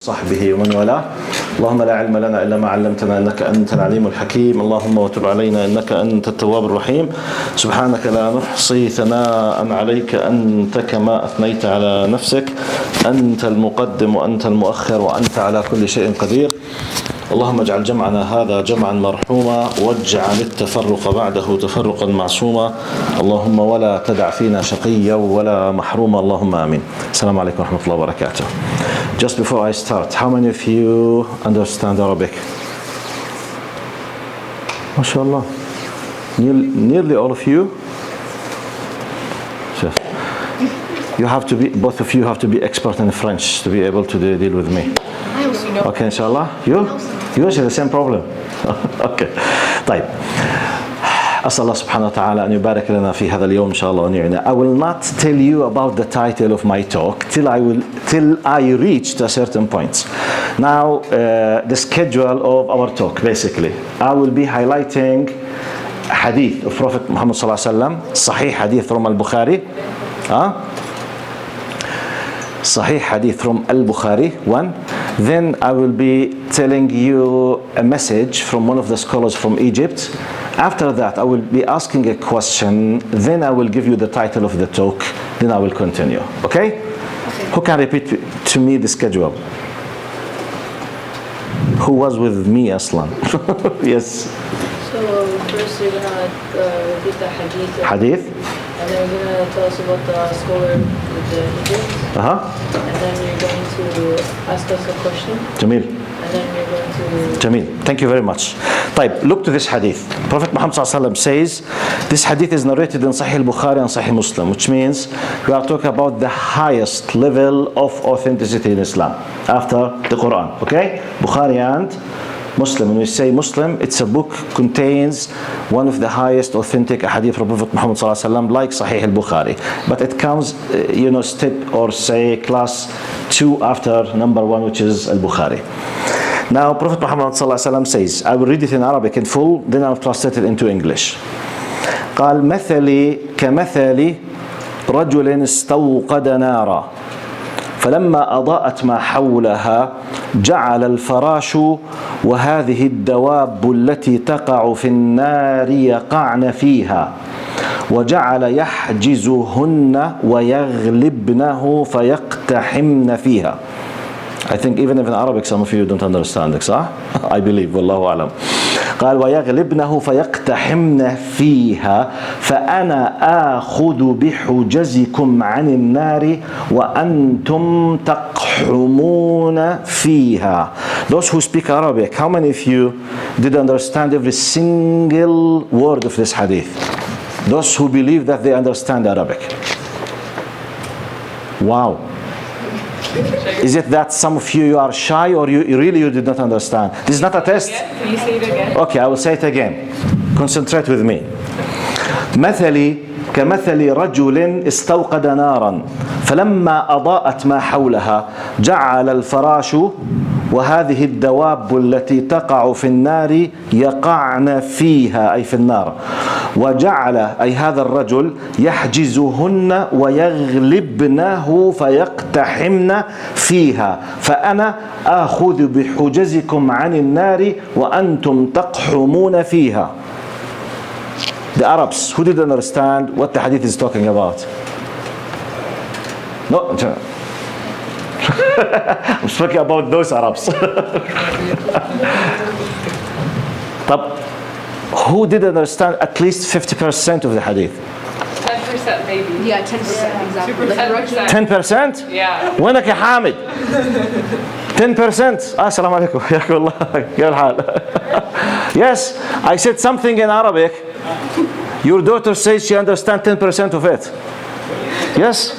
صحبه ومن والاه. اللهم لا علم لنا إلا ما علمتنا إنك أنت العليم الحكيم. اللهم وتب علينا إنك أنت التواب الرحيم. سبحانك لا نحصي ثناء عليك أنت كما أثنيت على نفسك. أنت المقدم وأنت المؤخر وأنت على كل شيء قدير. اللهم اجعل جمعنا هذا جمعا مرحوما واجعل التفرق بعده تفرقا معصوما. اللهم ولا تدع فينا شقيا ولا محروما. اللهم آمين. السلام عليكم ورحمة الله وبركاته. Just before I start, how many of you understand Arabic? MashaAllah. Nearly all of you. So, you have to be, both of you have to be expert in French to be able to deal with me. Okay, inshallah. You also the same problem. Okay. طيب. أسأل الله سبحانه وتعالى أن يبارك لنا في هذا اليوم إن شاء الله ونعنا. I will not tell you about the title of my talk till I reach to a certain point. Now the schedule of our talk basically. I will be highlighting hadith of Prophet Muhammad صلى الله عليه وسلم. Sahih hadith from Al-Bukhari. Sahih hadith from Al-Bukhari, one. Then I will be telling you a message from one of the scholars from Egypt. After that, I will be asking a question. Then I will give you the title of the talk. Then I will continue. Okay? Who can repeat to me the schedule? Who was with me, Aslan? Yes. So first you're gonna repeat the hadith. Hadith. And then you're gonna tell us about the scholar with the Egypt. And then you're going to ask us a question. Jamil. And then you're going to... Jamil, thank you very much. طيب, look to this hadith. Prophet Muhammad ﷺ says, this hadith is narrated in Sahih al-Bukhari and Sahih Muslim, which means we are talking about the highest level of authenticity in Islam after the Quran. Okay? Bukhari and Muslim. When we say Muslim, it's a book contains one of the highest authentic hadith from Prophet Muhammad ﷺ, like Sahih al-Bukhari. But it comes, step or say class 2 after number 1, which is al-Bukhari. Now, Prophet Muhammad ﷺ says, I will read it in Arabic in full, then I'll translate it into English. قال مثلي كمثل رجل استوقد نارا فلما أضاءت ما حولها جعل الفراش وهذه الدواب التي تقع في النار يقعن فيها وجعل يحجزهن ويغلبنه فيقتحمن فيها. I think even if in Arabic some of you don't understand it, صح? I believe, والله أعلم. قال ويغلبنه فيقتحمن فيها فأنا آخذ بحجزكم عن النار وأنتم تقحمون فيها. Those who speak Arabic, how many of you did understand every single word of this hadith? Those who believe that they understand Arabic. Wow. Is it that some of you are shy or you did not understand? This is not a test. Can you say it again? Okay, I will say it again. Concentrate with me. مثلي كمثل رجل استوقد نارا فلما أضاءت ما حولها جعل الفراش وهذه الدواب التي تقع في النار يقعن فيها أي في النار وجعل أي هذا الرجل يحجزهن ويغلبنه فيقتحمن فيها فأنا آخذ بحجزكم عن النار وأنتم تقحمون فيها. The Arabs who didn't understand what the hadith is talking about. No, I'm speaking about those Arabs. But who did understand at least 50% of the hadith? 10% maybe. Yeah, 10% exactly. 10%? Yeah. وينك يا حامد؟ 10%. السلام عليكم. حياكم الله. كيف الحال؟ Yes, I said something in Arabic. Your daughter says she understands 10% of it. Yes?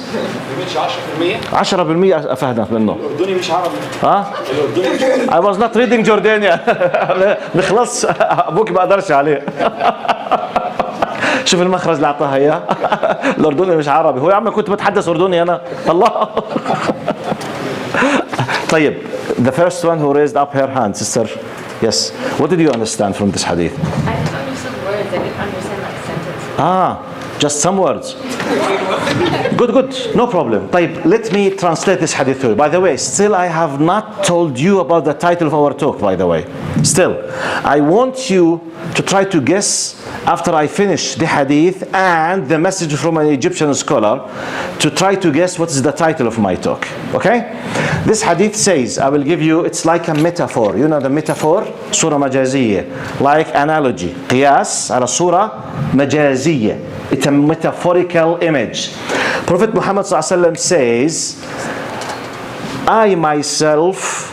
10% أفهمت منه. الأردني مش عربي. الأردني مش عربي. I was not reading Jordania. نخلص أبوك ما قدرش عليه. شوف المخرج اللي أعطاها إياه. الأردني مش عربي. هو يا عم كنت بتحدث أردني أنا. الله. طيب. The first one who raised up her hand, sister. Yes. What did you understand from this hadith? I understood words. I didn't understand like sentences. Just some words. Good, no problem. طيب, let me translate this hadith to you. By the way, still I have not told you about the title of our talk, by the way. Still, I want you to try to guess after I finish the hadith and the message from an Egyptian scholar to try to guess what is the title of my talk. Okay? This hadith says, I will give you, it's like a metaphor. You know the metaphor? Surah majaziyya. Like analogy. Qiyas ala surah majaziyya. It's a metaphorical image. Prophet Muhammad says, I myself,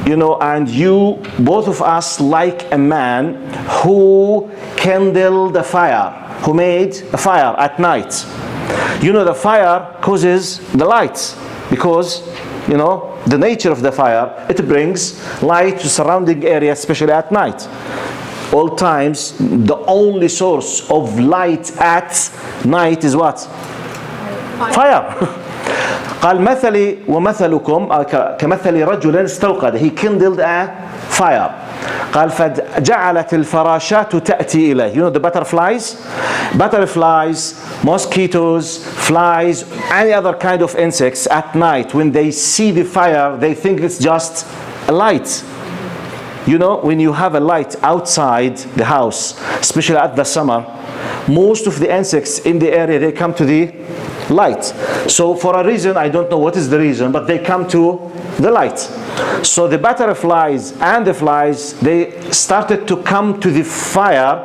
and you, both of us, like a man who kindled a fire, who made a fire at night. The fire causes the light because, the nature of the fire, it brings light to surrounding area, especially at night. All times, the only source of light at night is what? Fire. قال مثلي ومثلكم كمثل رجل استوقد. He kindled a fire. قال فجعلت الفراشات تأتي إليه. The butterflies, mosquitoes, flies, any other kind of insects at night, when they see the fire, they think it's just a light. When you have a light outside the house, especially at the summer, most of the insects in the area, they come to the light. So for a reason, I don't know what is the reason, but they come to the light. So the butterflies and the flies, they started to come to the fire,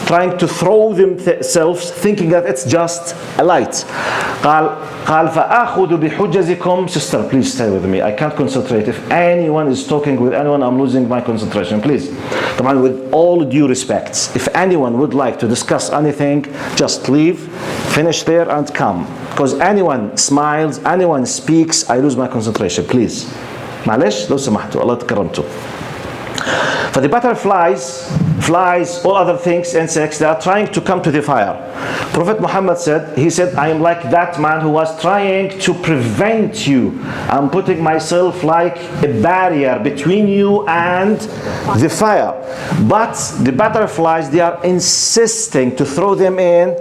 trying to throw themselves, thinking that it's just a light. قال فآخذ بحجزكم. Sister, please stay with me. I can't concentrate. If anyone is talking with anyone, I'm losing my concentration. Please. With all due respect, if anyone would like to discuss anything, just leave, finish there and come. Because anyone smiles, anyone speaks, I lose my concentration. Please. معلش لو سمحتوا الله تكرمتوا. For the butterflies, flies, all other things, insects, they are trying to come to the fire. Prophet Muhammad said, I am like that man who was trying to prevent you. I'm putting myself like a barrier between you and the fire. But the butterflies, they are insisting to throw them in.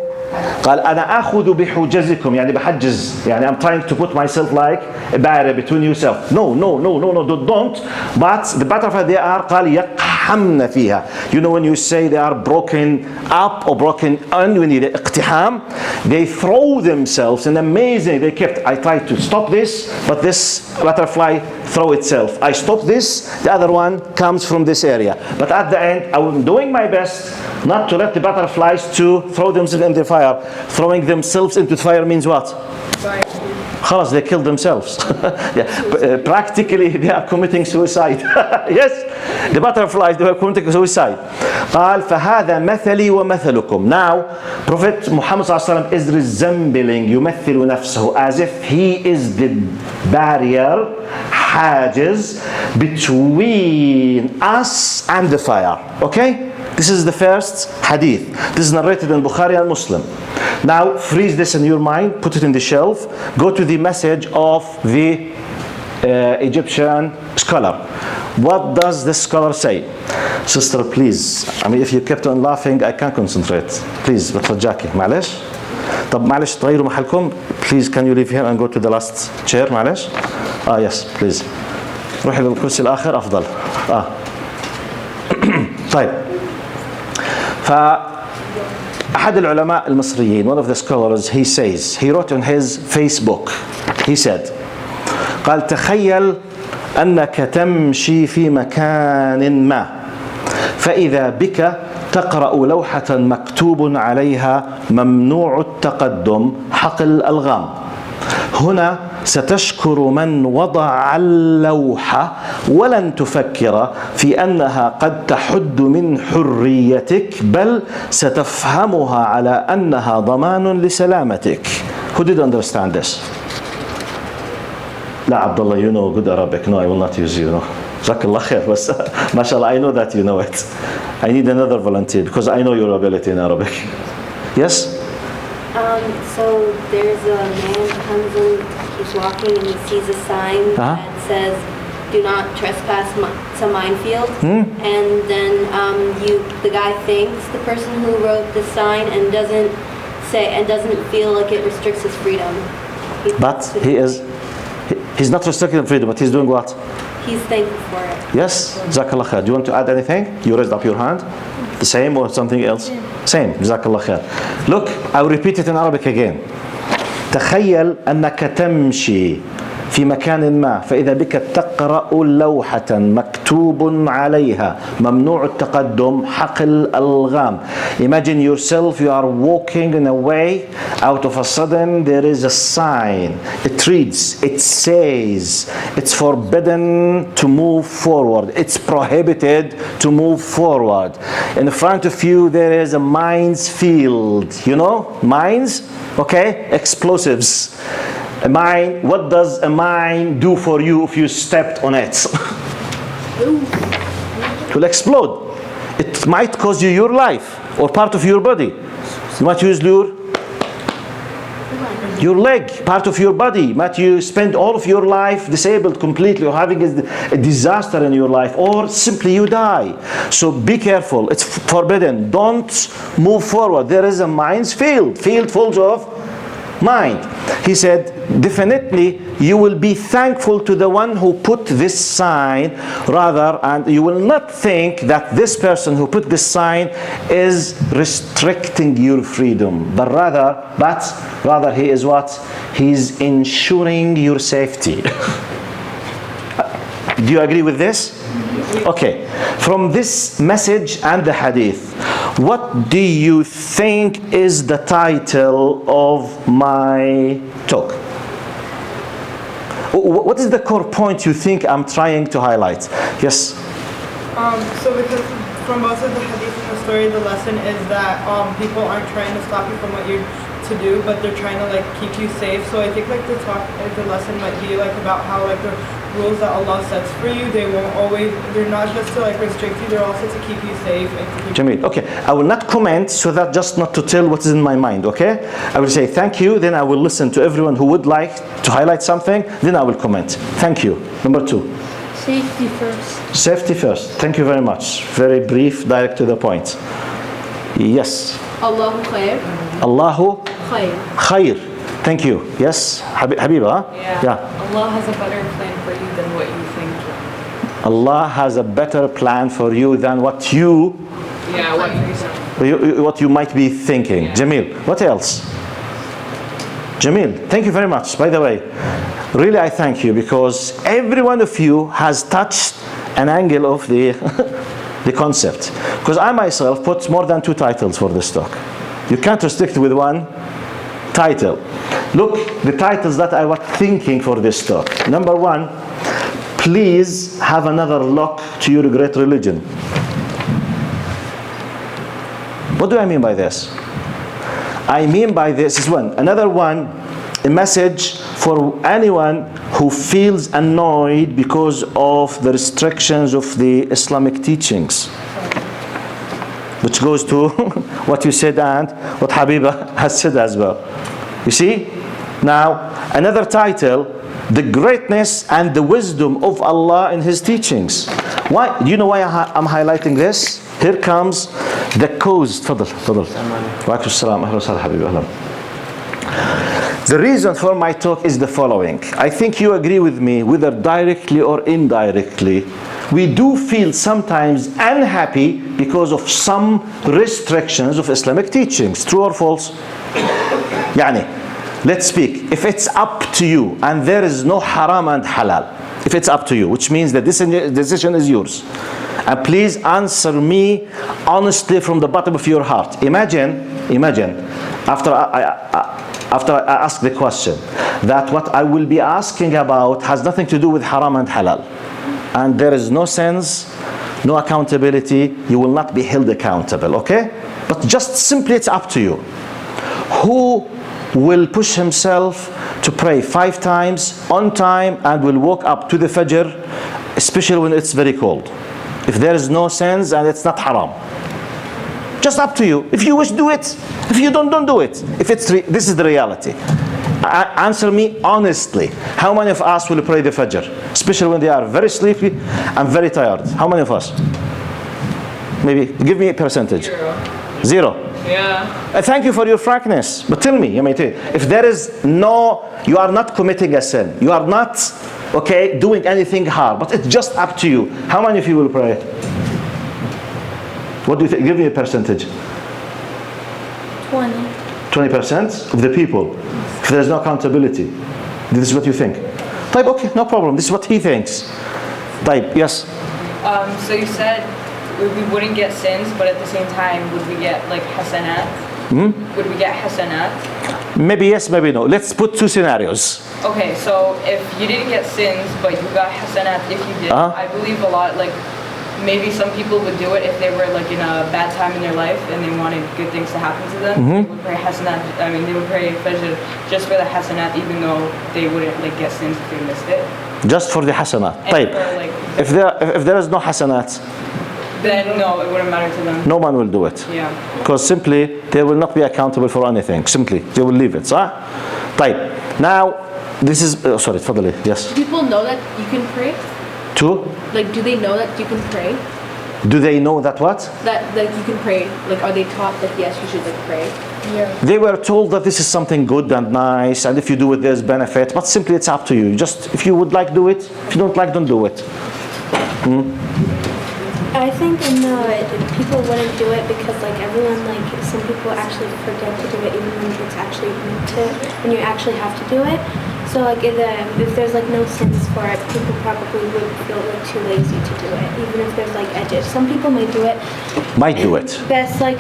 قال أنا أخذ بحجزكم. بحجز. I'm trying to put myself like a barrier between yourself. No, don't. But the butterfly, they are قال يقحمن فيها. When you say they are broken up or broken on, when you اقتحام, they throw themselves, and amazing, I tried to stop this, but this butterfly throw itself. I stop this, the other one comes from this area. But at the end, I'm doing my best not to let the butterflies to throw themselves in the fire. Throwing themselves into the fire means what? خلاص, they killed themselves. Practically, they are committing suicide. Yes, the butterflies, they were committing suicide. قال فهذا مثلي ومثلكم. Now, Prophet Muhammad ﷺ is resembling, يمثل نفسه, as if he is the barrier, حاجز, between us and the fire. Okay? This is the first hadith. This is narrated in Bukhari and Muslim. Now freeze this in your mind, put it in the shelf, go to the message of the Egyptian scholar. What does this scholar say? Sister, please. If you kept on laughing, I can't concentrate. Please, بترجاكي. معلش. طب معلش تغيروا محلكم. Please, can you leave here and go to the last chair? معلش. Yes, please. روحي للكرسي الآخر أفضل. طيب. فأحد العلماء المصريين, one of the scholars, he wrote on his Facebook, he said, قال تخيل أنك تمشي في مكان ما فإذا بك تقرأ لوحة مكتوب عليها ممنوع التقدم حقل الألغام. هنا ستشكر من وضع اللوحة ولن تفكر في أنها قد تحد من حريتك بل ستفهمها على أنها ضمان لسلامتك. Who did understand this? لا عبد الله, you know good Arabic. No, I will not use you. جزاك الله خير. بس ما شاء الله, I know that you know it. I need another volunteer because I know your ability in Arabic. Yes? So there's a man who comes in, he's walking and he sees a sign that says, do not trespass to minefield. And then the guy thanks the person who wrote the sign and doesn't say, and doesn't feel like it restricts his freedom. But he's not restricting freedom, but he's doing what? He's thankful for it. Yes? Jazakallah khair. Do you want to add anything? You raised up your hand. The same or something else? Same. Jazakallah khair. Look, I'll repeat it in Arabic again. تخيل أنك تمشي في مكان ما فإذا بك تقرأ لوحة مكتوب عليها ممنوع التقدم حقل الألغام. Imagine yourself, you are walking in a way, out of a sudden there is a sign. It reads, it says, it's forbidden to move forward. It's prohibited to move forward. In front of you there is a mines field. You know, mines? Okay, explosives. A mine, what does a mine do for you if you stepped on it? It will explode. It might cost you your life or part of your body. You might use your leg, part of your body. Might you spend all of your life disabled completely or having a disaster in your life, or simply you die. So be careful. It's forbidden. Don't move forward. There is a mine's field full of mind. He said, definitely you will be thankful to the one who put this sign, and you will not think that this person who put this sign is restricting your freedom, but rather he is what? He's ensuring your safety. Do you agree with this? Okay, from this message and the hadith, what do you think is the title of my talk? What is the core point you think I'm trying to highlight? Yes? So because from most of the hadith in the story, the lesson is that people aren't trying to stop you from what you're to do, but they're trying to like keep you safe. So I think like the lesson might be like about how like the rules that Allah sets for you, they're not just to like restrict you, they're also to keep you safe and to keep Jamil, okay. I will not comment, so that just not to tell what is in my mind, okay? I will say thank you, then I will listen to everyone who would like to highlight something, then I will comment. Thank you. Number 2. Safety first. Safety first. Thank you very much. Very brief, direct to the point. Yes. Allahu khair. Allahu Khair. khair. Thank you. Yes. Habiba, huh? Yeah. Allah has a better plan for you than what you think. Allah has a better plan for you than what you might be thinking. Yeah. Jamil, what else? Jamil, thank you very much. By the way, really I thank you, because every one of you has touched an angle of the the concept. Because I myself put more than 2 titles for this talk. You can't restrict with one title. Look, the titles that I was thinking for this talk. Number 1, please have another look to your great religion. What do I mean by this? I mean by this is one. Another one, a message for anyone who feels annoyed because of the restrictions of the Islamic teachings, which goes to what you said and what Habiba has said as well. You see? Now, another title, the greatness and the wisdom of Allah in His teachings. Why? Do you know why I'm highlighting this? Here comes the cause. تفضل. وعليكم السلام. أهلا وسهلا حبيبي. أهلا. The reason for my talk is the following. I think you agree with me, whether directly or indirectly, we do feel sometimes unhappy because of some restrictions of Islamic teachings. True or false? يعني, let's speak. If it's up to you and there is no haram and halal, if it's up to you, which means the decision is yours. And please answer me honestly from the bottom of your heart. Imagine, after I ask the question, that what I will be asking about has nothing to do with haram and halal. And there is no sense, no accountability, you will not be held accountable, okay? But just simply it's up to you. Who will push himself to pray 5 times on time and will walk up to the Fajr, especially when it's very cold? If there is no sense and it's not haram. Just up to you. If you wish, do it. If you don't do it. If it's this is the reality. Answer me honestly. How many of us will pray the Fajr? Especially when they are very sleepy and very tired. How many of us? Maybe give me a percentage. 0. Zero. Yeah. Thank you for your frankness. But tell me, if there is no, you are not committing a sin, you are not, okay, doing anything hard, but it's just up to you. How many of you will pray? What do you think? Give me a percentage. 20. 20% of the people. If there is no accountability, this is what you think. Type, okay, no problem. This is what he thinks. Type, yes. So you said we wouldn't get sins, but at the same time, would we get like hasanat? Would we get hasanat? Maybe yes, maybe no. Let's put two scenarios. Okay, so if you didn't get sins, but you got hasanat if you did, I believe a lot, like maybe some people would do it if they were like in a bad time in their life and they wanted good things to happen to them. They would pray hasanat, they would pray fajr just for the hasanat, even though they wouldn't like get sins if they missed it. Just for the hasanat. Type. Like, if there is no hasanat, then no, it wouldn't matter to them. no one will do it. Yeah. Because simply they will not be accountable for anything. Simply they will leave it. Type. Now this is sorry, تفضلي. Yes. Do people know that you can pray? Two. Like, do they know that you can pray? Do they know that what? That you can pray. Like, are they taught that yes, you should like pray? Yeah. They were told that this is something good and nice, and if you do it, there's benefit. But simply, it's up to you. Just if you would like, do it. If you don't like, don't do it. I think people wouldn't do it because like everyone, like some people actually forget to do it even when it's actually when you actually have to do it. So like if there's like no sins for it, people probably would feel like too lazy to do it, even if there's like edges. Some people might do it. Might do it. Best like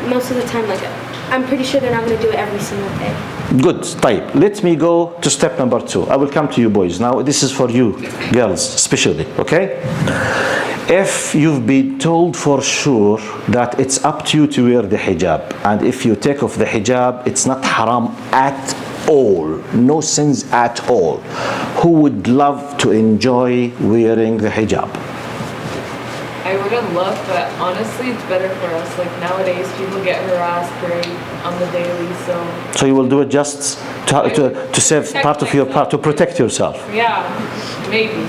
most of the time, like I'm pretty sure they're not going to do it every single day. Good. Type. Let me go to step number 2. I will come to you boys. Now this is for you girls especially, okay? If you've been told for sure that it's up to you to wear the hijab, and if you take off the hijab, it's not haram at all, no sins at all, who would love to enjoy wearing the hijab? I wouldn't love, but honestly, it's better for us. Like nowadays, people get harassed very on the daily, so. So you will do it just to save part of your part, to protect yourself? Yeah, maybe.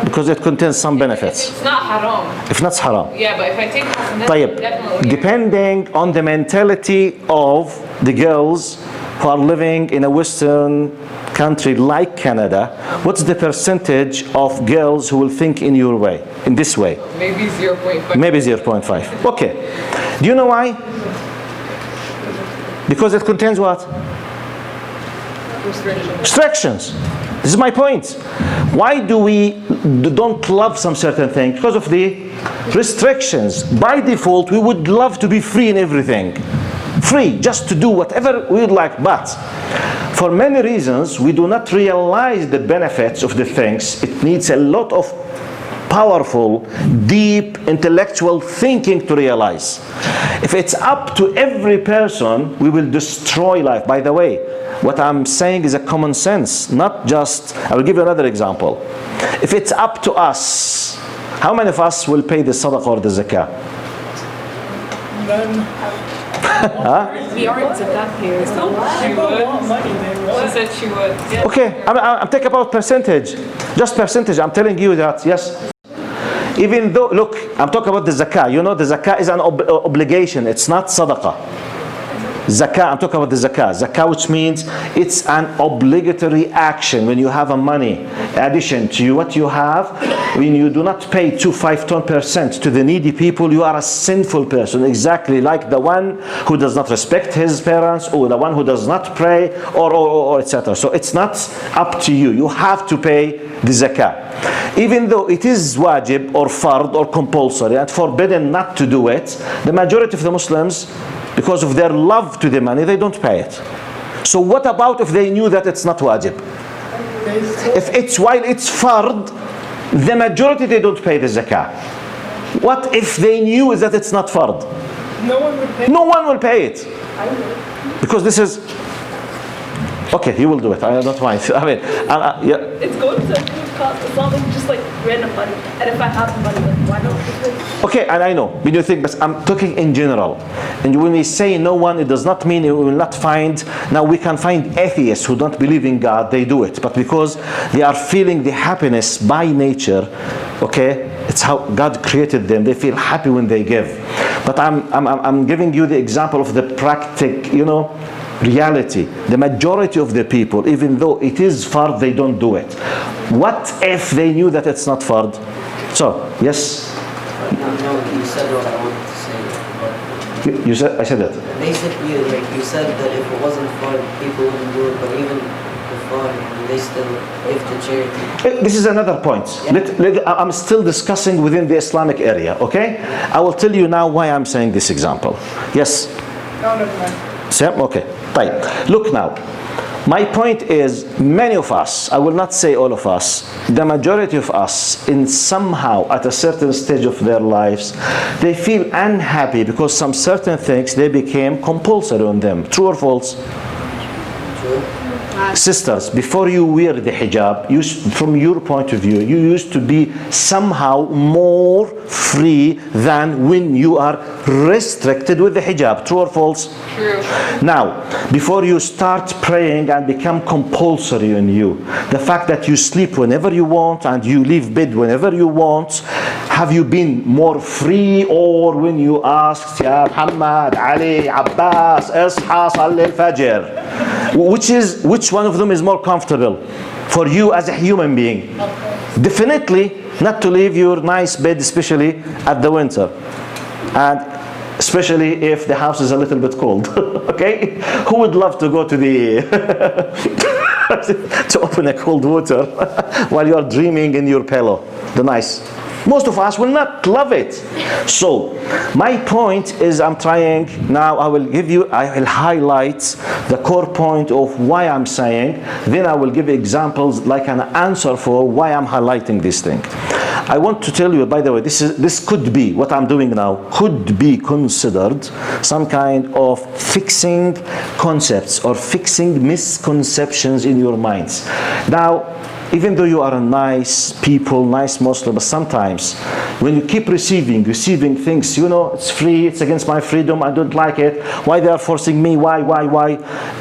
Because it contains some benefits. It's not haram. If not, it's haram. Yeah, but if I take hasanat, طيب. definitely. Depending on the mentality of the girls who are living in a Western country like Canada, what's the percentage of girls who will think in your way, in this way? Maybe 0.5. Maybe 0.5. Okay. Do you know why? Because it contains what? Restrictions. This is my point. Why do we don't love some certain things? Because of the restrictions. By default, we would love to be free in everything. Free, just to do whatever we would like. But for many reasons, we do not realize the benefits of the things. It needs a lot of powerful, deep, intellectual thinking to realize. If it's up to every person, we will destroy life. By the way, what I'm saying is a common sense, not just, I will give you another example. If it's up to us, how many of us will pay the sadaqah or the zakah? We aren't zakat payers. She would. She said she would. Yeah. Okay, I'm talking about percentage. Just percentage, I'm telling you that, yes. Even though, look, I'm talking about the zakah. You know, the zakah is an obligation. It's not sadaqah. Zakah, I'm talking about the zakah. Zakah, which means it's an obligatory action when you have a money addition to what you have. When you do not pay 5% to the needy people, you are a sinful person, exactly like the one who does not respect his parents, or the one who does not pray, or etc. So it's not up to you. You have to pay the zakah. Even though it is wajib or fard or compulsory and forbidden not to do it, the majority of the Muslims, because of their love to the money, they don't pay it. So what about if they knew that it's not wajib? While it's fard, the majority, they don't pay the zakah. What if they knew that it's not fard? No one would pay. No one will pay it. Because this is... Okay, you will do it. I don't mind. I mean, It's going to. cost. It's not like just like random money. And if I have the money, like why not? Okay, and I know, when you think, but I'm talking in general. And when we say no one, it does not mean we will not find, now we can find atheists who don't believe in God, they do it. But because they are feeling the happiness by nature, okay, it's how God created them, they feel happy when they give. But I'm giving you the example of the practical, reality. The majority of the people, even though it is fard, they don't do it. What if they knew that it's not fard? So, yes? No, you said what I wanted to say. You said, I said that. Basically, like you said that if it wasn't fard, people wouldn't do it, but even before, they still give to charity. This is another point. Yeah. I'm still discussing within the Islamic area, okay? I will tell you now why I'm saying this example. Yes? No, never mind. Sam? Okay. Right. Look now. My point is, many of us, I will not say all of us, the majority of us, in somehow at a certain stage of their lives, they feel unhappy because some certain things, they became compulsory on them. True or false? True. Sisters, before you wear the hijab, from your point of view, you used to be somehow more free than when you are restricted with the hijab. True or false? True. Now, before you start praying and become compulsory on you, the fact that you sleep whenever you want and you leave bed whenever you want, have you been more free? Or when you asked, Ya Muhammad, Ali, Abbas, Isha, Salli al-Fajr, which one of them is more comfortable for you as a human being? Definitely not to leave your nice bed, especially at the winter, and especially if the house is a little bit cold. Okay, who would love to go to the to open a cold water while you are dreaming in your pillow? The nice. Most of us will not love it. So my point is, I'm trying now, I will highlight the core point of why I'm saying, then I will give examples like an answer for why I'm highlighting this thing. I want to tell you, by the way, this could be, what I'm doing now, could be considered some kind of fixing concepts or fixing misconceptions in your minds. Now, even though you are a nice people, nice Muslim, but sometimes when you keep receiving things, it's free, it's against my freedom, I don't like it, why they are forcing me, why?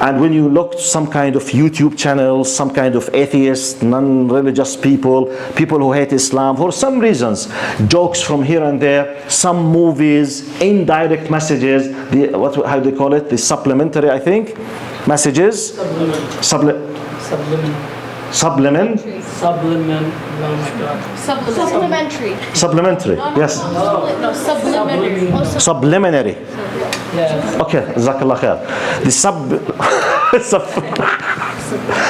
And when you look to some kind of YouTube channels, some kind of atheists, non-religious people who hate Islam, for some reasons, jokes from here and there, some movies, indirect messages, how do they call it? The supplementary, I think, messages? Supplementary. Yes. No, Subliminary. Yeah. Okay, Jazakallah khair. The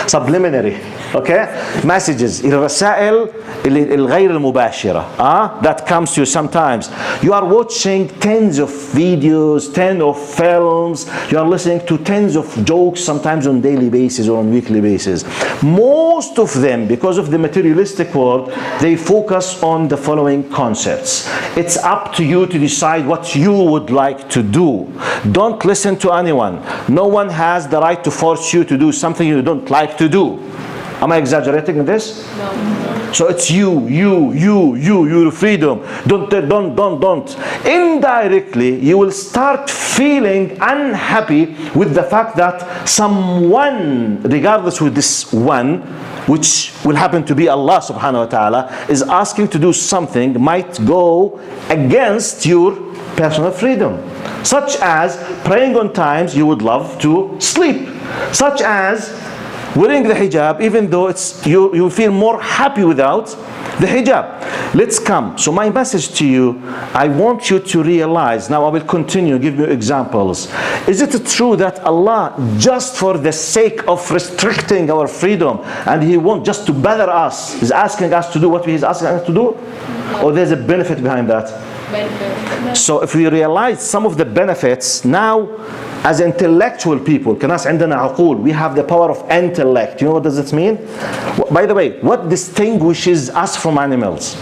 subliminary, okay, messages, الرسائل الغير المباشرة, that comes to you sometimes. You are watching tens of videos, tens of films, you are listening to tens of jokes, sometimes on daily basis or on weekly basis. Most of them, because of the materialistic world, they focus on the following concepts. It's up to you to decide what you would like to do. Don't listen to anyone. No one has the right to force you to do something you don't like to do. Am I exaggerating in this? No. So it's your freedom. Don't. Indirectly, you will start feeling unhappy with the fact that someone, regardless with this one, which will happen to be Allah subhanahu wa ta'ala, is asking to do something might go against your personal freedom. Such as praying on times you would love to sleep. Such as wearing the hijab, even though you feel more happy without the hijab. Let's come. So my message to you, I want you to realize, now I will continue, give you examples. Is it true that Allah, just for the sake of restricting our freedom, and He wants just to bother us, is asking us to do what He is asking us to do? Or there's a benefit behind that? So if we realize some of the benefits, now as intellectual people, كناس عندنا عقول, we have the power of intellect. You know what does it mean? By the way, what distinguishes us from animals?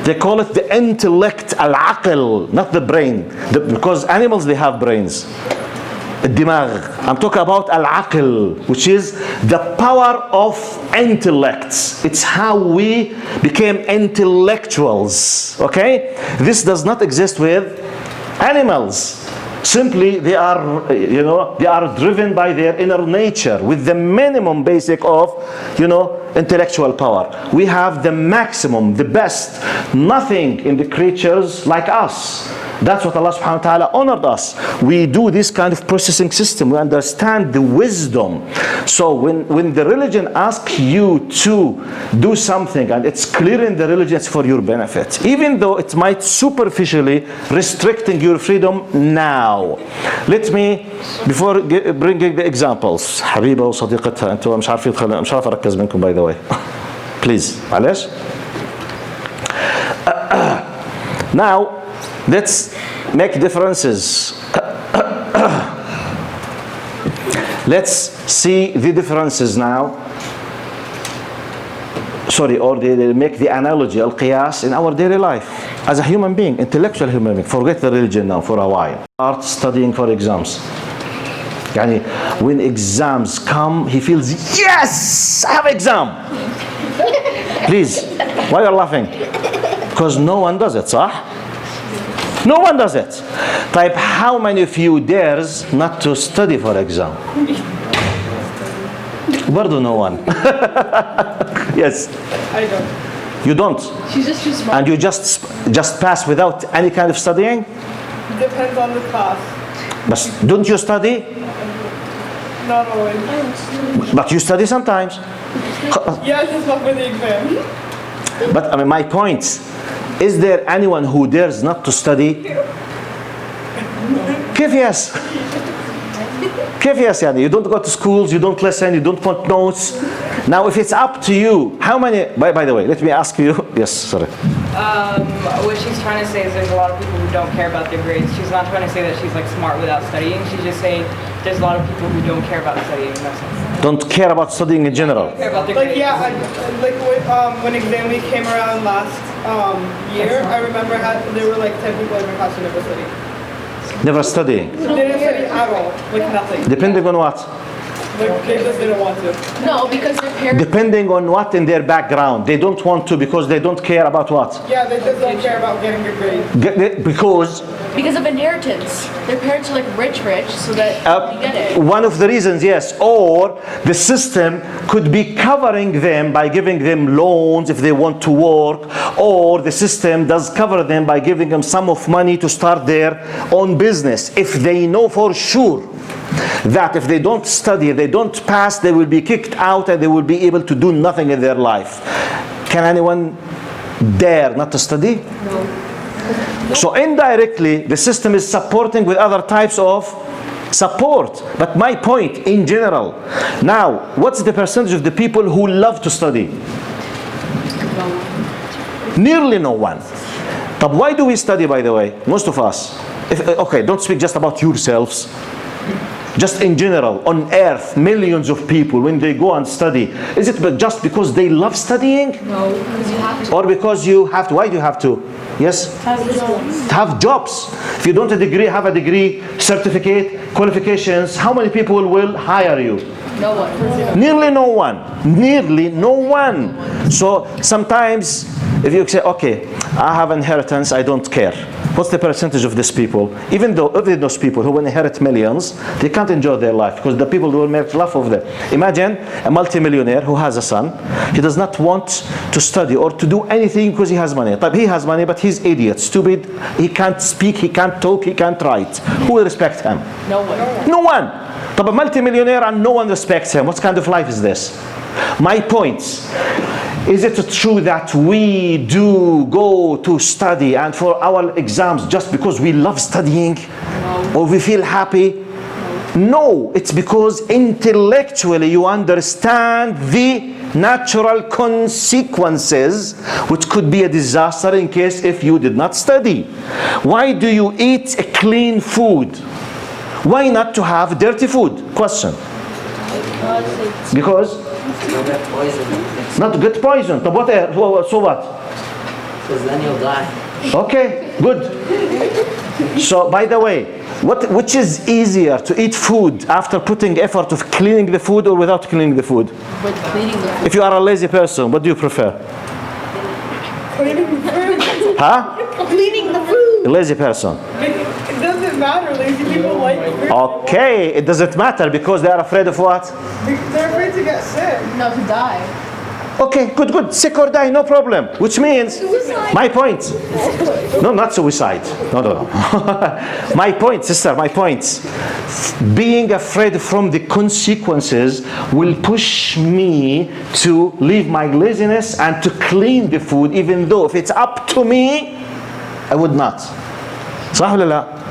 They call it the intellect, al-aql, not the brain. Because animals, they have brains. الدماغ. I'm talking about العقل, which is the power of intellect. It's how we became intellectuals. Okay? This does not exist with animals. Simply, they are, they are driven by their inner nature with the minimum basic of, intellectual power. We have the maximum, the best. Nothing in the creatures like us. That's what Allah subhanahu wa ta'ala honored us. We do this kind of processing system. We understand the wisdom. So when the religion asks you to do something and it's clear in the religion it's for your benefit, even though it might superficially restricting your freedom now. Let me, before bringing the examples, حبيبة وصديقتها أنتوا مش عارف أركز منكم by the way. Please, معلش. Now, let's make differences. Let's see the differences now. Sorry, or they make the analogy, al-qiyas, in our daily life. As a human being, intellectual human being, forget the religion now for a while. Start studying for exams. Yani, when exams come, he feels, yes, I have exam. Please, why are you laughing? Because no one does it, صح? No one does it. Type, how many of you dares not to study for exam? برضو no one. Yes. I don't. You don't. She's just too smart. And you just pass without any kind of studying? Depends on the class. But don't you study? Not always. But you study sometimes. Yeah, just not for the exam. But I mean, my point, is there anyone who dares not to study? كيف yes? كيف yes يعني? You don't go to schools, you don't listen, you don't put notes. Now if it's up to you, how many, by the way, let me ask you, yes, sorry. What she's trying to say is there's a lot of people who don't care about their grades. She's not trying to say that she's like smart without studying. She's just saying there's a lot of people who don't care about studying. Don't care about studying in general. Don't care about their Like grades. yeah, when exam week came around last year, I remember there were like 10 people in my class who never studied. Never studying. They didn't study at all, like nothing. Depending on what? Like they just didn't want to. No, because their parents. Depending on what in their background. They don't want to because they don't care about what? Yeah, they just don't care about getting good grades. Because of inheritance. Their parents are like rich, so that you get it. One of the reasons, yes. Or the system could be covering them by giving them loans if they want to work. Or the system does cover them by giving them some of money to start their own business. If they know for sure that if they don't study, they don't pass, they will be kicked out and they will be able to do nothing in their life. Can anyone dare not to study? No. So indirectly, the system is supporting with other types of support. But my point in general, now, what's the percentage of the people who love to study? Nearly no one. But why do we study, by the way? Most of us. Okay, don't speak just about yourselves. Just in general, on earth, millions of people, when they go and study, is it just because they love studying? No, because you have to. Or because you have to? Why do you have to? Yes? Have jobs. If you don't have a degree, certificate, qualifications, how many people will hire you? No one. Nearly no one. Nearly no one. So sometimes, if you say, okay, I have inheritance, I don't care. What's the percentage of these people? Even those people who inherit millions, they can't enjoy their life because the people will make laugh of them. Imagine a multimillionaire who has a son. He does not want to study or to do anything because he has money. He has money, but he's idiot, stupid. He can't speak, he can't talk, he can't write. Who will respect him? No one. No one. A multimillionaire and no one respects him. What kind of life is this? My point, is it true that we do go to study and for our exams just because we love studying? No. Or we feel happy? No, it's because intellectually you understand the natural consequences which could be a disaster in case if you did not study. Why do you eat a clean food? Why not to have dirty food? Question. Because poison. Not good poison. So what? Because then you'll die. Okay, good. So by the way, Which is easier, to eat food after putting effort of cleaning the food or without cleaning the food? With cleaning the food. If you are a lazy person, what do you prefer? Cleaning the food. Huh? Cleaning the food. A lazy person. It doesn't matter. Lazy people like food. Okay, it doesn't matter because they are afraid of what? They're afraid to get sick. No, to die. Okay, good. Sick or die, no problem. Which means, my point. No, not suicide. No. My point, sister, my point. Being afraid from the consequences will push me to leave my laziness and to clean the food, even though if it's up to me, I would not. صح ولا لا?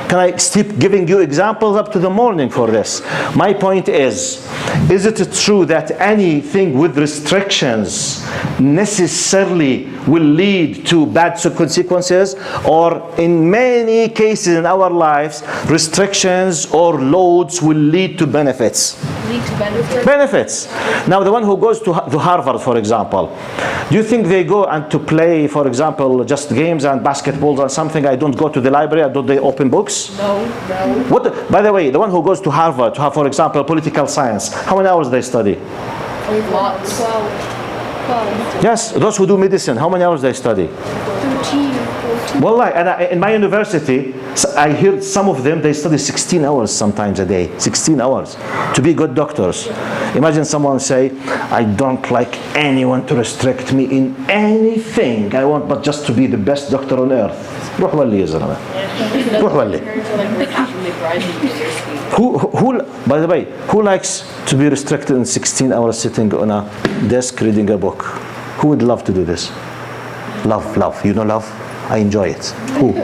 Can I keep giving you examples up to the morning for this? My point is it true that anything with restrictions necessarily will lead to bad consequences? Or in many cases in our lives, restrictions or loads will lead to benefits? Lead to benefit. Benefits. Now the one who goes to Harvard, for example, do you think they go and to play, for example, just games and basketballs or something? I don't go to the library, don't they open books? No. What? By the way, the one who goes to Harvard to have, for example, political science, how many hours they study? Lots. 12. Yes, those who do medicine, how many hours they study? 13. Wallahi, and in my university, I hear some of them, they study 16 hours sometimes a day. 16 hours to be good doctors. Imagine someone say, I don't like anyone to restrict me in anything I want, but just to be the best doctor on earth. روح ولي يا زلمة. روح ولي. Who, by the way, who likes to be restricted in 16 hours sitting on a desk reading a book? Who would love to do this? Love. You know love? I enjoy it. Who?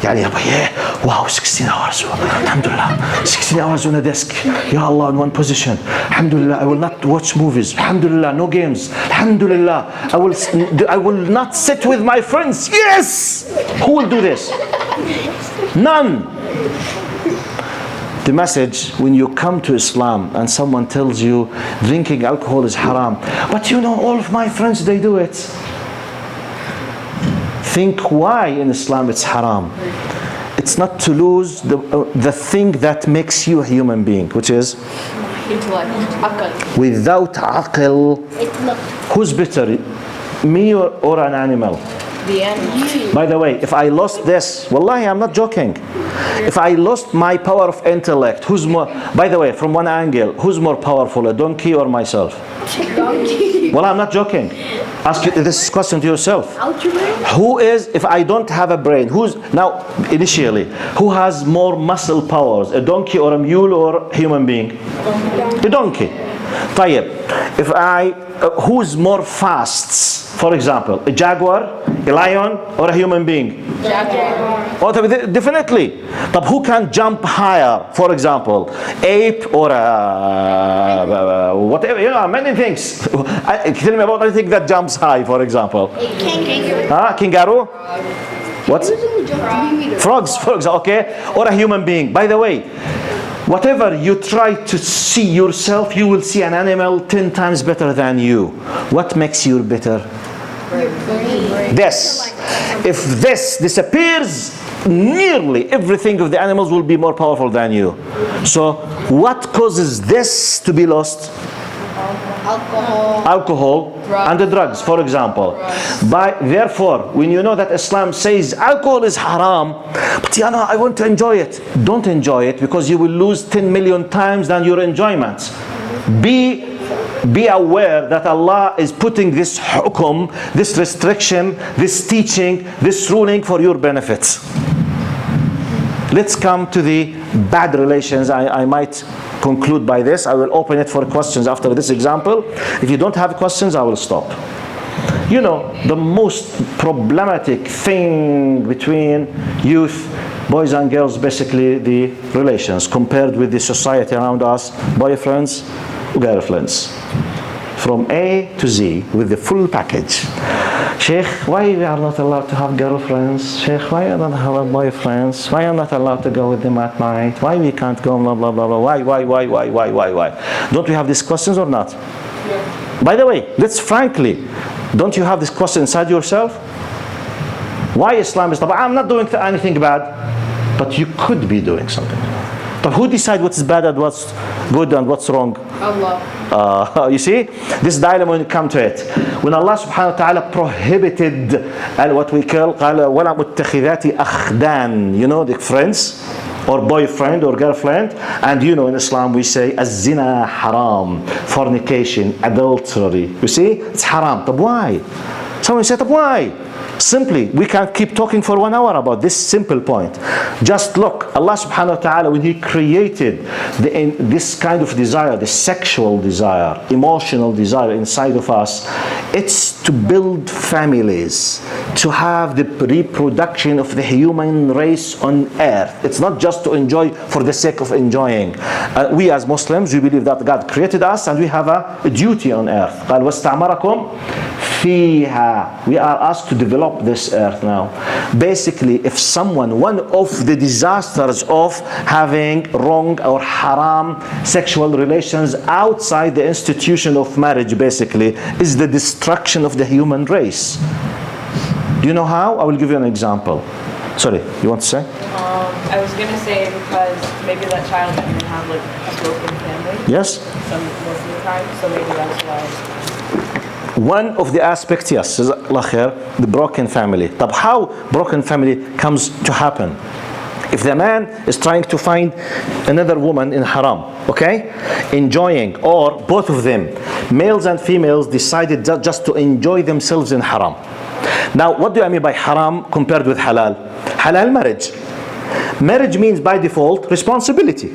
يعني yeah, wow, 16 hours. Alhamdulillah. 16 hours on a desk. Ya Allah, in one position. Alhamdulillah, I will not watch movies. Alhamdulillah, no games. Alhamdulillah, I will not sit with my friends. Yes! Who will do this? None. The message, when you come to Islam and someone tells you drinking alcohol is haram, but you know all of my friends, they do it. Think why in Islam it's haram. It's not to lose the thing that makes you a human being, which is intellect. without aql. Who's better, me or an animal? The end. By the way, if I lost this, wallahi, I'm not joking. If I lost my power of intellect, who's more, by the way, from one angle, who's more powerful, a donkey or myself? Donkey. Well, I'm not joking. Ask this question to yourself. Who is, if I don't have a brain, who's, now, initially, who has more muscle powers, a donkey or a mule or a human being? A donkey. طيب, if who's more fast? For example, a jaguar, a lion, or a human being? Jaguar. Oh, definitely. But who can jump higher? For example, ape or whatever, you know, many things. Tell me about anything that jumps high, for example. Kangaroo? What? Frogs, for example, okay. Or a human being. By the way, whatever you try to see yourself, you will see an animal 10 times better than you. What makes you better? This. If this disappears, nearly everything of the animals will be more powerful than you. So what causes this to be lost? Alcohol and the drugs, for example. Therefore, when you know that Islam says alcohol is haram, but you know, I want to enjoy it. Don't enjoy it, because you will lose 10 million times than your enjoyment. Be aware that Allah is putting this hukum, this restriction, this teaching, this ruling for your benefit. Let's come to the bad relations. I might conclude by this. I will open it for questions after this example. If you don't have questions, I will stop. You know, the most problematic thing between youth, boys and girls, basically the relations compared with the society around us, boyfriends, girlfriends. From A to Z with the full package. Sheikh, why we are not allowed to have girlfriends? Sheikh, why are not have boyfriends? Why are not allowed to go with them at night? Why we can't go, blah, blah, blah, blah. Why? Don't we have these questions or not? Yeah. By the way, let's frankly, don't you have this question inside yourself? Why Islam is, I'm not doing anything bad. but you could be doing something. But who decides what's bad and what's good and what's wrong? Allah. You see, this dilemma when you come to it. When Allah subhanahu wa ta'ala prohibited what we call قال ولا متخذات أخدان, you know, the friends or boyfriend or girlfriend, and you know in Islam we say az-zina haram, fornication, adultery. You see, it's haram. But why? Someone said, why? Simply, we can keep talking for 1 hour about this simple point. Just look, Allah subhanahu wa ta'ala, when He created this kind of desire, the sexual desire, emotional desire inside of us, it's to build families, to have the reproduction of the human race on earth. It's not just to enjoy for the sake of enjoying. We as Muslims, we believe that God created us and we have a duty on earth. قال واستعمركم فيها. We are asked to develop this earth now. Basically, if someone, one of the disasters of having wrong or haram sexual relations outside the institution of marriage basically is the destruction of the human race. Do you know how? I will give you an example. Sorry, you want to say? I was going to say because maybe that child can have like a broken family. Yes? Most of the time, so maybe that's why. One of the aspects, yes, the broken family. But how broken family comes to happen? If the man is trying to find another woman in haram, okay, enjoying, or both of them, males and females, decided just to enjoy themselves in haram. Now, what do I mean by haram compared with halal? Halal marriage. Marriage means by default responsibility.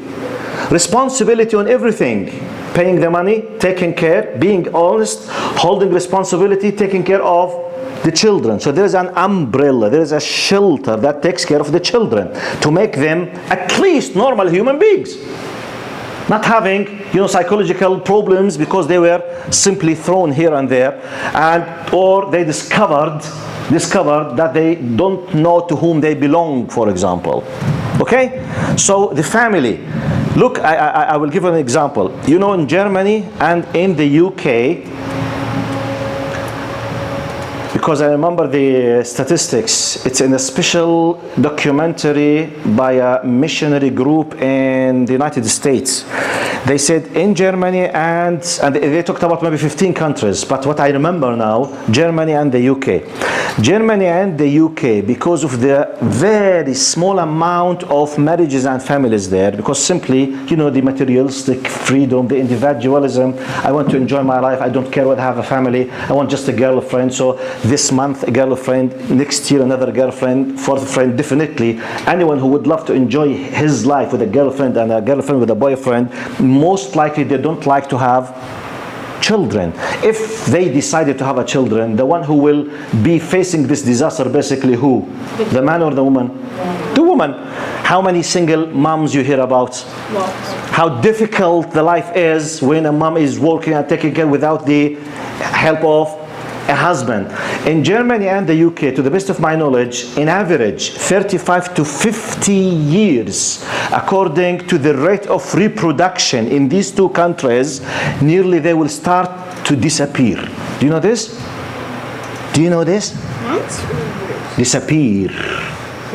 Responsibility on everything. Paying the money, taking care, being honest, holding responsibility, taking care of the children. So there is an umbrella, there is a shelter that takes care of the children to make them at least normal human beings. Not having, you know, psychological problems because they were simply thrown here and there, and or they discovered that they don't know to whom they belong, for example. Okay? So the family. Look, I will give an example. You know, in Germany and in the UK, because I remember the statistics, it's in a special documentary by a missionary group in the United States. They said in Germany and they talked about maybe 15 countries, but what I remember now, Germany and the UK. Germany and the UK, because of the very small amount of marriages and families there, because simply, you know, the materialistic freedom, the individualism, I want to enjoy my life, I don't care whether I have a family, I want just a girlfriend, so this month a girlfriend, next year another girlfriend, fourth friend, definitely. Anyone who would love to enjoy his life with a girlfriend and a girlfriend with a boyfriend, most likely they don't like to have children. If they decided to have a children, the one who will be facing this disaster basically who? The man or the woman? The woman. How many single moms you hear about? How difficult the life is when a mom is working and taking care without the help of a husband. In Germany and the UK, to the best of my knowledge, in average 35 to 50 years, according to the rate of reproduction in these two countries, nearly they will start to disappear. Do you know this? Do you know this? Disappear.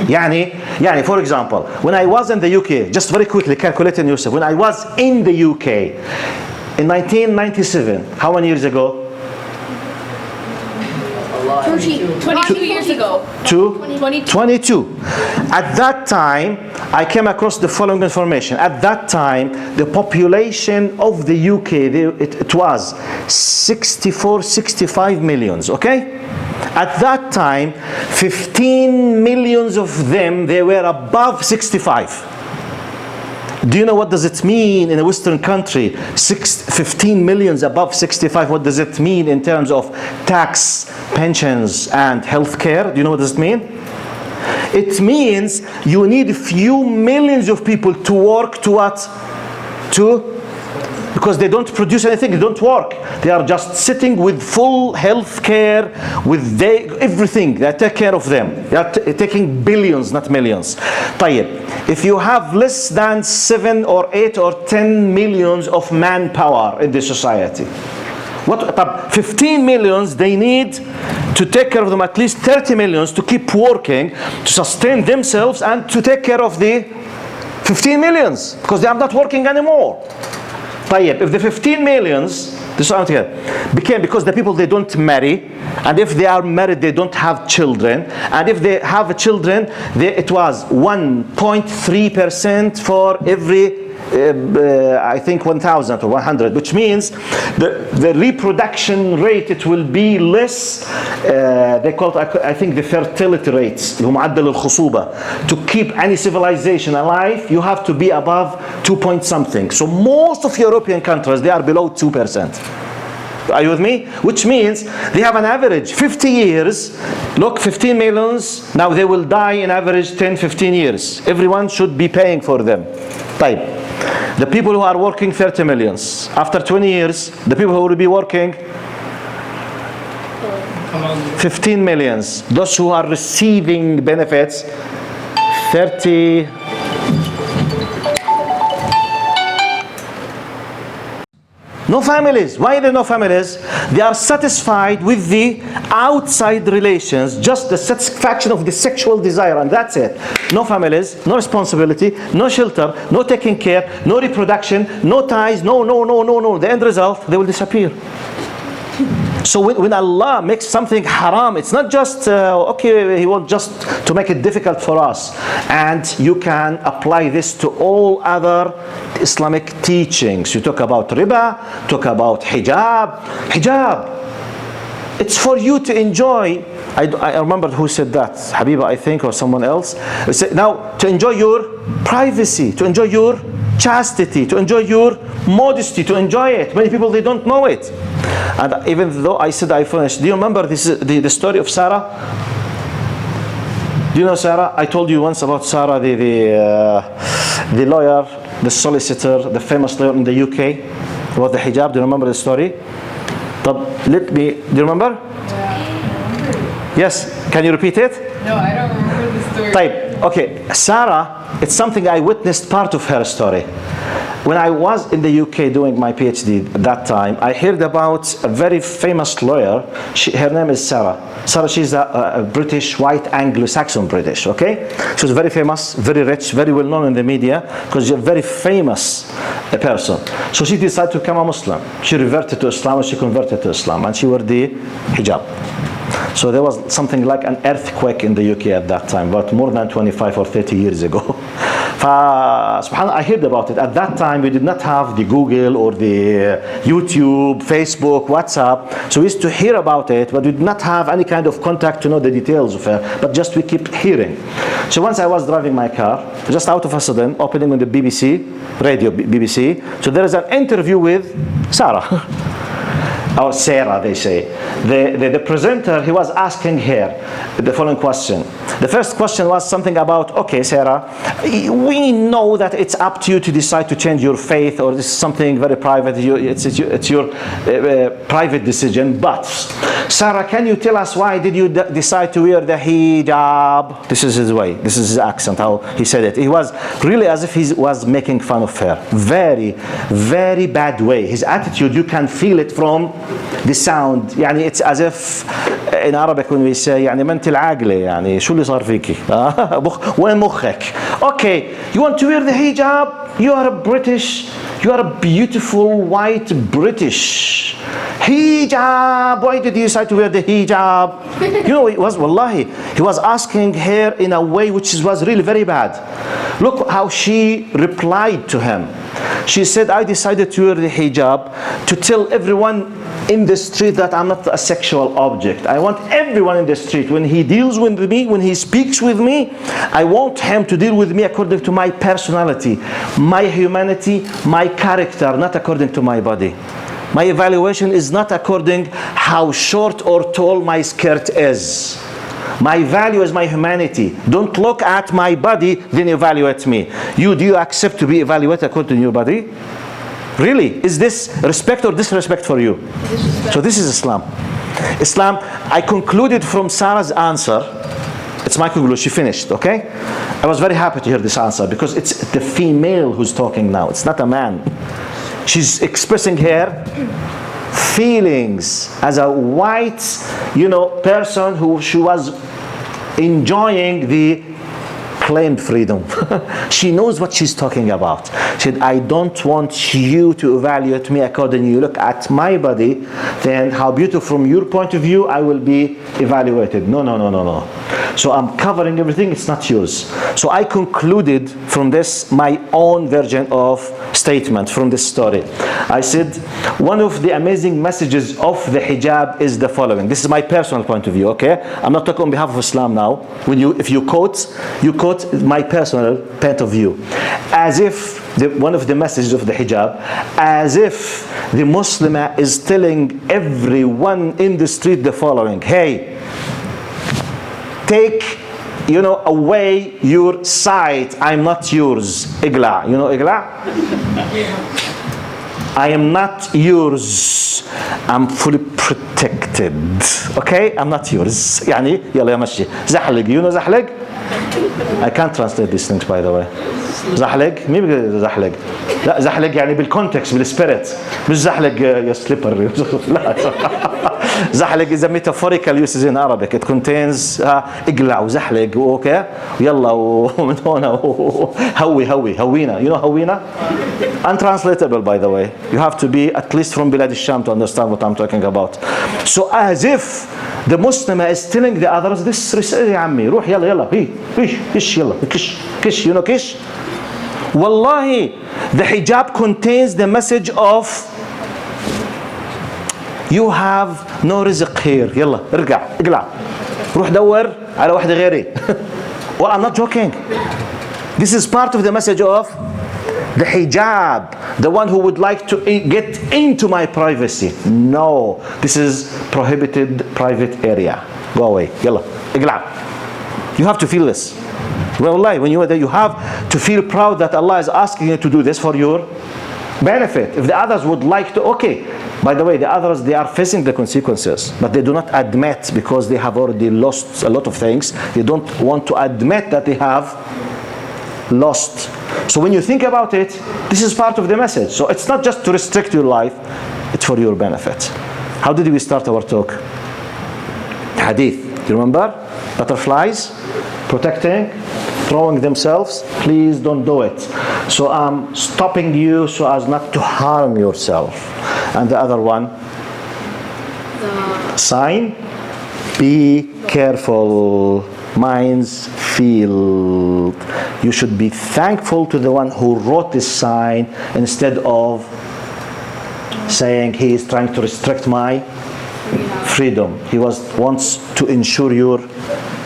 Yani, for example, when I was in the UK, just very quickly calculating yourself, when I was in the UK in 1997, how many years ago? 22 years ago. 22. At that time, I came across the following information. At that time, the population of the UK, it was 65 millions, okay? At that time, 15 millions of them, they were above 65. Do you know what does it mean in a Western country? 15 millions above 65. What does it mean in terms of tax, pensions, and health care? Do you know what does it mean? It means you need a few millions of people to work to what? Because they don't produce anything, they don't work. They are just sitting with full health care, with everything. They take care of them. They are taking billions, not millions. طيب. If you have less than 7 or 8 or 10 millions of manpower in the society, 15 millions they need to take care of them, at least 30 millions to keep working, to sustain themselves and to take care of the 15 millions because they are not working anymore. طيب, if the 15 millions, this is what I'm here, became because the people they don't marry, and if they are married they don't have children, and if they have children it was 1.3% for every I think 1,000 or 100, which means the reproduction rate it will be less. They call it, I think, the fertility rates, معدل الخصوبة. To keep any civilization alive, you have to be above 2 point something. So most of European countries they are below 2%. Are you with me? Which means they have an average 50 years. Look, 15 millions. Now they will die in average 10-15 years. Everyone should be paying for them. طيب. The people who are working 30 millions. After 20 years, the people who will be working 15 millions. Those who are receiving benefits 30. No families. Why are there no families? They are satisfied with the outside relations, just the satisfaction of the sexual desire, and that's it. No families, no responsibility, no shelter, no taking care, no reproduction, no ties, no. The end result, they will disappear. So when Allah makes something haram, it's not just, okay, He wants just to make it difficult for us. And you can apply this to all other Islamic teachings. You talk about riba, talk about hijab. Hijab, it's for you to enjoy. I remember who said that, Habiba, I think, or someone else. They said, now, to enjoy your privacy, to enjoy your chastity, to enjoy your modesty, to enjoy it. Many people, they don't know it. And even though I said I finished, do you remember this, the story of Sarah? Do you know Sarah? I told you once about Sarah, the lawyer, the solicitor, the famous lawyer in the UK, about the hijab. Do you remember the story? Let me, do you remember? Yeah. Yes, can you repeat it? No, I don't remember the story. Type. Okay, Sarah, it's something I witnessed part of her story. When I was in the UK doing my PhD at that time, I heard about a very famous lawyer. Her name is Sarah. Sarah, she's a British, white, Anglo-Saxon British, okay? She was very famous, very rich, very well known in the media because she's a very famous person. So she decided to become a Muslim. She reverted to Islam and she converted to Islam and she wore the hijab. So there was something like an earthquake in the UK at that time, about more than 25 or 30 years ago. SubhanAllah, I heard about it. At that time, we did not have the Google or the YouTube, Facebook, WhatsApp. So we used to hear about it, but we did not have any kind of contact to know the details of it. But just we keep hearing. So once I was driving my car, just out of a sudden, opening on the BBC, radio BBC. So there is an interview with Sarah. Or Sarah, they say. The presenter, he was asking her the following question. The first question was something about, okay, Sarah, we know that it's up to you to decide to change your faith, or this is something very private. It's your private decision. But Sarah, can you tell us why did you decide to wear the hijab? This is his way. This is his accent, how he said it. He was really as if he was making fun of her. Very, very bad way. His attitude, you can feel it from the sound. يعني it's as if in Arabic when we say يعني ما أنت العاقلة يعني شو اللي صار فيكي؟ وين مخك؟ Okay, you want to wear the hijab? You are a British. You are a beautiful white British. Hijab. Why did you decide to wear the hijab? You know, it was wallahi. He was asking her in a way which was really very bad. Look how she replied to him. She said, I decided to wear the hijab to tell everyone in the street that I'm not a sexual object. I want everyone in the street, when he deals with me, when he speaks with me, I want him to deal with me according to my personality, my humanity, my character, not according to my body. My evaluation is not according how short or tall my skirt is. My value is my humanity. Don't look at my body, then evaluate me. Do you accept to be evaluated according to your body? Really? Is this respect or disrespect for you? So this is Islam. Islam, I concluded from Sarah's answer. It's my conclusion. She finished, okay? I was very happy to hear this answer because it's the female who's talking now. It's not a man. She's expressing her feelings as a white, person who she was enjoying the claimed freedom. She knows what she's talking about. She said, I don't want you to evaluate me according to you look at my body, then how beautiful from your point of view I will be evaluated. No. So I'm covering everything, it's not yours. So I concluded from this my own version of statement from this story. I said, one of the amazing messages of the hijab is the following. This is my personal point of view, okay? I'm not talking on behalf of Islam now. If you quote my personal point of view. As if one of the messages of the hijab, as if the Muslimah is telling everyone in the street the following: hey, take away your sight, I'm not yours. Igla, igla? I am not yours, I'm fully protected. Okay, I'm not yours. يعني يلا يا مشي زحلق. زحلق? I can't translate these things, by the way. زحلق مين بيقول زحلق؟ لا زحلق يعني بالكونتكست بالسبيريت، مش زحلق يا سليبر. لا زحلق is a metaphorical usage in Arabic. It contains اقلع وزحلق اوكي يلا ومن هنا هوينا. هوينا? Untranslatable, by the way. You have to be at least from بلاد الشام to understand what I'm talking about. So as if the Muslim is telling the others, this يا عمي روح يلا كش يلا كش كش. Wallahi, the hijab contains the message of you have no rizq here. يلا ارجع اقلع روح دور على واحدة غيري. Well, I'm not joking. This is part of the message of the hijab, the one who would like to get into my privacy. No, this is prohibited private area. Go away. يلا اقلع. You have to feel this. Wallahi, when you are there, you have to feel proud that Allah is asking you to do this for your benefit. If the others would like to, okay. By the way, the others, they are facing the consequences, but they do not admit because they have already lost a lot of things. They don't want to admit that they have lost. So when you think about it, this is part of the message. So it's not just to restrict your life, it's for your benefit. How did we start our talk? Hadith. You remember? Butterflies, protecting, throwing themselves. Please don't do it. So I'm stopping you so as not to harm yourself. And the other one? Sign. Be careful. Minds field. You should be thankful to the one who wrote this sign instead of saying he is trying to restrict my freedom. He wants to ensure your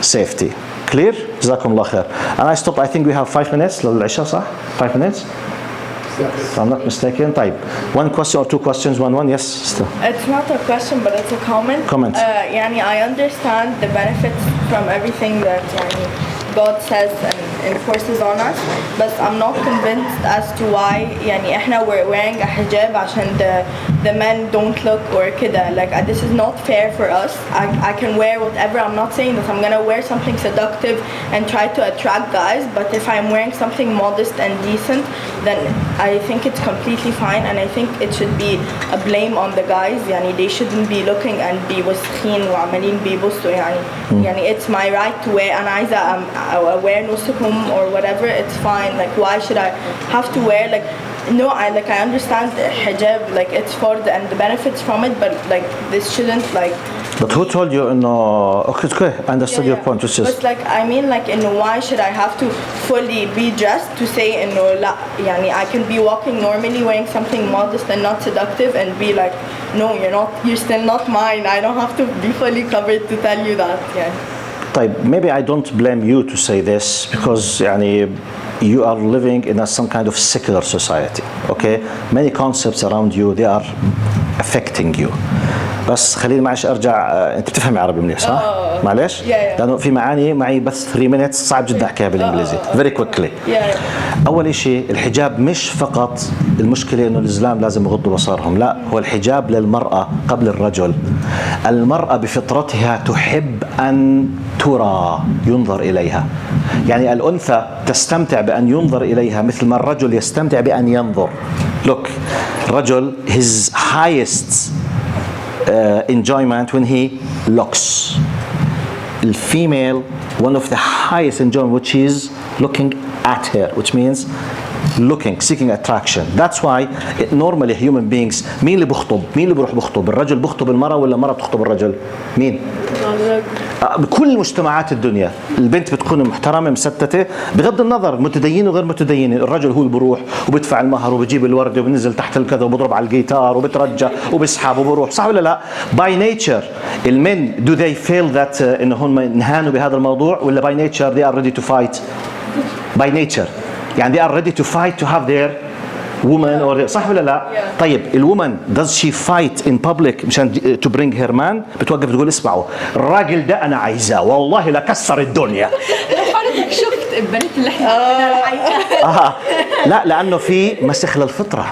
safety. Clear? جزاكم الله خير. And I stop. I think we have 5 minutes للعشاء صح? 5 minutes? If I'm not mistaken. طيب. One question or two questions? One. Yes. Still. It's not a question, but it's a comment. Comment. يعني I understand the benefits from everything that يعني God says and enforces on us, but I'm not convinced as to why يعني احنا we're wearing a hijab عشان the men don't look or كده. Like this is not fair for us. I can wear whatever. I'm not saying that I'm gonna wear something seductive and try to attract guys, but if I'm wearing something modest and decent, then I think it's completely fine, and I think it should be a blame on the guys. يعني they shouldn't be looking and be وسخين وعمالين بيبصوا يعني it's my right to wear. أنا عايزة wear نصكم or whatever, it's fine. Like why should I have to wear like no, I understand the hijab, like it's for and the benefits from it, but like this shouldn't like. But who told you? No, okay, I understood your point. Which is. But like I mean, like why should I have to fully be dressed to say لا يعني I can be walking normally wearing something modest and not seductive and be like no, you're still not mine. I don't have to be fully covered to tell you that. Yeah. طيب, maybe I don't blame you to say this because يعني you are living in some kind of secular society. Okay, many concepts around you they are affecting you. بس خليني معلش ارجع. انت بتفهم عربي منيح صح؟ معلش؟ لانه في معاني معي بس 3 minutes صعب جدا احكيها بالانجليزي. Very quickly. اول شيء الحجاب مش فقط المشكله انه الاسلام لازم يغضوا بصرهم، لا، هو الحجاب للمراه قبل الرجل. المراه بفطرتها تحب ان ترى، ينظر اليها. يعني الانثى تستمتع بان ينظر اليها مثل ما الرجل يستمتع بان ينظر. Look, الرجل his highest enjoyment when he looks. The female, one of the highest enjoyment, which is looking at her, which means looking, seeking attraction. That's why normally human beings, مين اللي بخطب؟ مين اللي بيروح بخطب؟ الرجل بخطب المرأة ولا المرأة بتخطب الرجل؟ مين؟ بكل مجتمعات الدنيا البنت بتكون محترمة مستتة بغض النظر متدينة وغير متدينة. الرجل هو اللي بروح وبدفع المهر وبجيب الورد وبنزل تحت الكذا وبضرب على الجيتار وبترجى وبسحب وبروح، صح ولا لا؟ By nature المن do they feel that إنهم انهانوا بهذا الموضوع ولا by nature they are ready to fight? By nature يعني they are ready to fight to have their woman or صح ولا لا؟ طيب الومن does she fight in public مشان to bring her man؟ بتوقف تقول اسمعوا الراجل ده انا عايزاه والله لكسر الدنيا. حضرتك شفت البنات اللي احنا لا لانه في مسخ للفطره.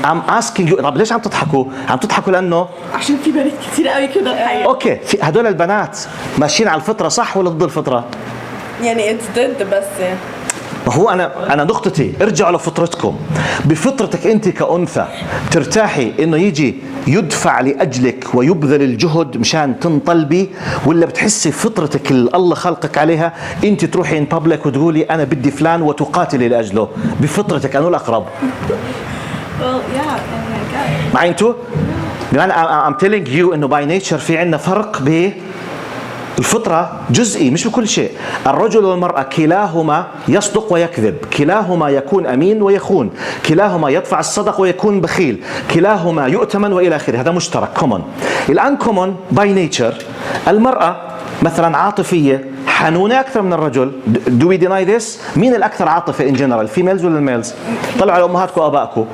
I'm asking you. طب ليش عم تضحكوا؟ عم تضحكوا لانه عشان في بنات كتير قوي كده الحقيقه. اوكي في هدول البنات ماشيين على الفطره صح ولا ضد الفطره؟ يعني اتس ضد بس ما هو انا نقطتي ارجعوا لفطرتكم. بفطرتك انت كأنثى ترتاحي انه يجي يدفع لاجلك ويبذل الجهد مشان تنطلبي، ولا بتحسي فطرتك اللي الله خلقك عليها انت تروحي ان بابليك وتقولي انا بدي فلان وتقاتلي لاجله؟ بفطرتك انه الاقرب؟ معي انتو؟ بمعنى I'm telling you انه باي نيتشر في عندنا فرق الفطرة جزئي مش بكل شيء. الرجل والمرأة كلاهما يصدق ويكذب، كلاهما يكون أمين ويخون، كلاهما يدفع الصدق ويكون بخيل، كلاهما يؤتمن وإلى آخره. هذا مشترك common. الآن common by nature المرأة مثلا عاطفية حنونة أكثر من الرجل. Do we deny this؟ مين الأكثر عاطفة in general؟ females ولا الميلز؟ طلعوا على أمهاتكم وآبائكم.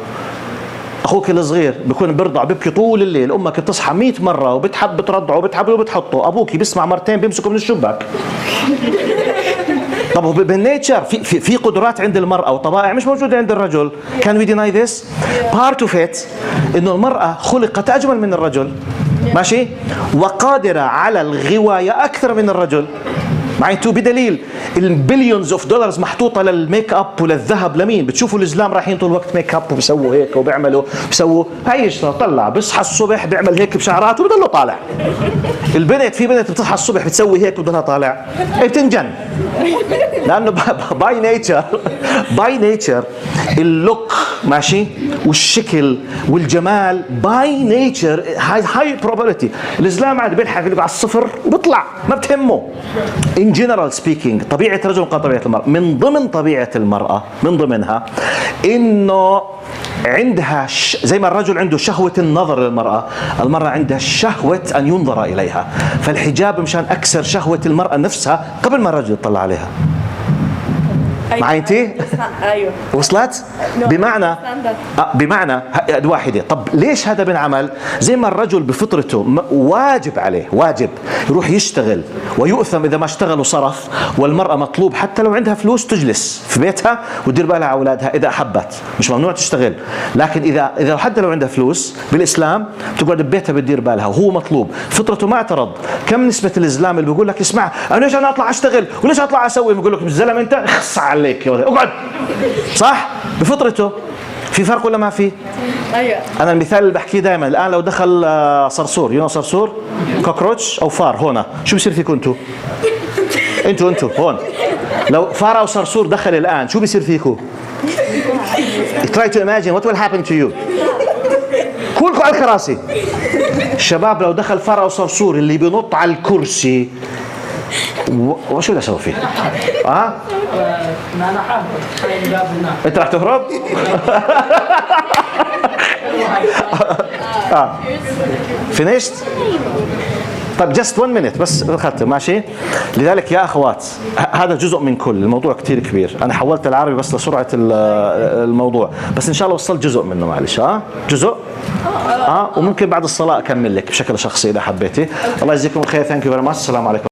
اخوك الصغير بيكون برضع بيبكي طول الليل، امك بتصحى 100 مره وبتحب ترضعه وبتحبه وبتحطه، ابوك بيسمع مرتين بيمسكه من الشباك. طب هو بالنيتشر في قدرات عند المراه وطبائع مش موجوده عند الرجل. Can we deny this؟ part of it انه المراه خلقت اجمل من الرجل ماشي، وقادره على الغوايه اكثر من الرجل. معناته بدليل البليونز اوف دولارز محطوطه للميك اب وللذهب لمين؟ بتشوفوا الاسلام رايحين طول الوقت ميك اب وبيسووا هيك وبيعملوا بيسووا هيش طلع بيصحى الصبح بيعمل هيك بشعراته وبضله طالع. البنت في بنت بتصحى الصبح بتسوي هيك وبضلها طالع بتنجن لانه باي نيتشر اللوك ماشي والشكل والجمال باي نيتشر هاي بروبابيلتي. الاسلام عاد بيلحق على الصفر وبيطلع ما بتهمه. in general speaking طبيعة الرجل مقابل طبيعة المرأة. من ضمن طبيعة المرأة من ضمنها إنه عندها زي ما الرجل عنده شهوة النظر للمرأة، المرأة عندها شهوة أن ينظر إليها، فالحجاب مشان أكسر شهوة المرأة نفسها قبل ما الرجل يطلع عليها. معي انتي؟ ايوه وصلت؟ بمعنى واحدة. طب ليش هذا بنعمل؟ زي ما الرجل بفطرته واجب عليه واجب يروح يشتغل ويؤثم اذا ما اشتغل وصرف، والمرأة مطلوب حتى لو عندها فلوس تجلس في بيتها وتدير بالها على اولادها اذا احبت، مش ممنوع تشتغل، لكن اذا حتى لو عندها فلوس بالاسلام تقعد ببيتها بتدير بالها وهو مطلوب. فطرته ما اعترض. كم نسبة الاسلام اللي بيقول لك اسمع انا ليش انا اطلع اشتغل وليش اطلع اسوي؟ بيقول لك الزلمه انت اخص عليك اقعد. صح؟ بفطرته. في فرق ولا ما في؟ ايوه. انا المثال اللي بحكيه دائما الان لو دخل صرصور صرصور كوكروتش او فار هون شو بصير فيكم انتوا هون لو فار او صرصور دخل الان شو بصير فيكم؟ try to imagine what will happen to you. كلكم على الكراسي. الشباب لو دخل فار او صرصور اللي بينط على الكرسي وشو بدي اسوي فيه؟ ما انا حاهرب. انت راح تهرب؟ فينيشت؟ طيب just 1 minute بس اخذت ماشي. لذلك يا اخوات هذا جزء من كل الموضوع كتير كبير. انا حولت العربي بس لسرعه الموضوع، بس ان شاء الله وصلت جزء منه معلش. جزء وممكن بعد الصلاه اكمل لك بشكل شخصي اذا حبيتي. الله يجزيكم الخير. ثانك يو فيري ماتش. السلام عليكم.